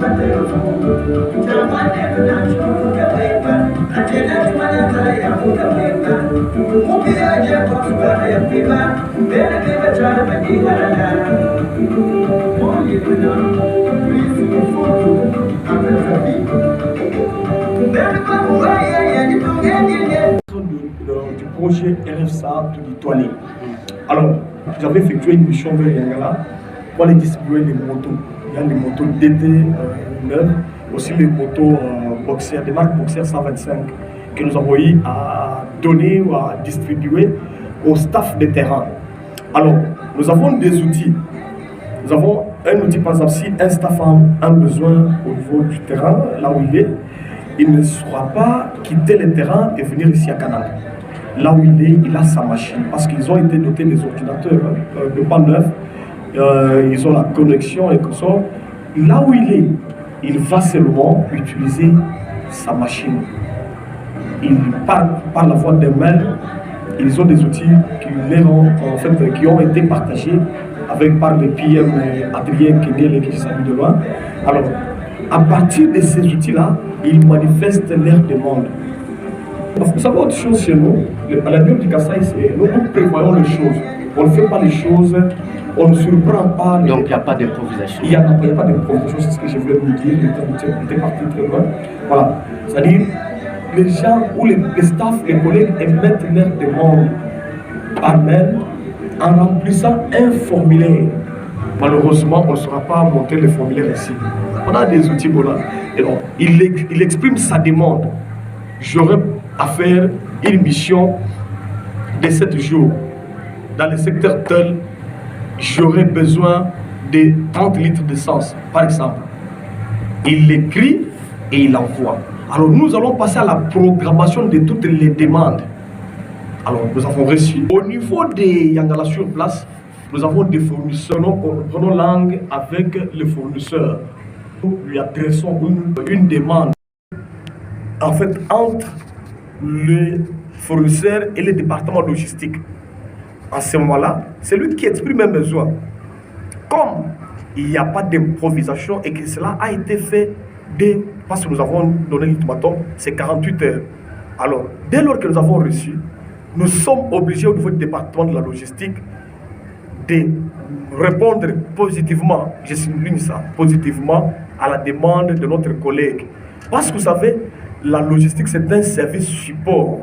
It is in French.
Du projet RFSA de l'Itoile. Alors, j'avais effectué une mission vers Yangala pour aller distribuer les motos. Il y a les motos DT neuves, aussi les motos boxers, des marques boxers 125 que nous avons eu à donner ou à distribuer au staff de terrain. Alors, nous avons des outils. Nous avons un outil, par exemple, si un staff a un besoin au niveau du terrain, là où il ne saura pas quitter le terrain et venir ici à Canal. Là où il a sa machine, parce qu'ils ont été dotés des ordinateurs, de pas neufs, ils ont la connexion et tout ça. Là où il va seulement utiliser sa machine. Il parle par la voix des mails. Ils ont des outils qui ont été partagés par le PM Adrien Kédel et qui s'est mis de loin. Alors, à partir de ces outils-là, ils manifestent leurs demandes. Vous savez autre chose chez nous, à la Bible du Kassai, nous prévoyons les choses. On ne fait pas les choses, on ne surprend pas. Donc il n'y a pas d'improvisation. Il n'y a pas d'improvisation, c'est ce que je voulais vous dire, j'étais parti très loin. Voilà, c'est-à-dire, les gens ou les staffs, les collègues émettent leurs demandes par mail en remplissant un formulaire. Malheureusement, on ne saura pas monter le formulaire ici. On a des outils pour là. Et donc, il exprime sa demande. J'aurais à faire une mission de 7 jours. Dans le secteur tel, j'aurais besoin de 30 litres d'essence, par exemple. Il l'écrit et il l'envoie. Alors nous allons passer à la programmation de toutes les demandes. Alors nous avons reçu. Au niveau des Yangala sur place, nous avons des fournisseurs. Nous prenons langue avec les fournisseurs. Nous lui adressons une demande. En fait, entre le fournisseur et le département logistique. À ce moment-là, c'est lui qui exprime un besoin. Comme il n'y a pas d'improvisation et que cela a été fait parce que nous avons donné l'ultimatum, c'est 48 heures. Alors, dès lors que nous avons reçu, nous sommes obligés au niveau du département de la logistique de répondre positivement, je souligne ça, positivement à la demande de notre collègue. Parce que vous savez, la logistique, c'est un service support.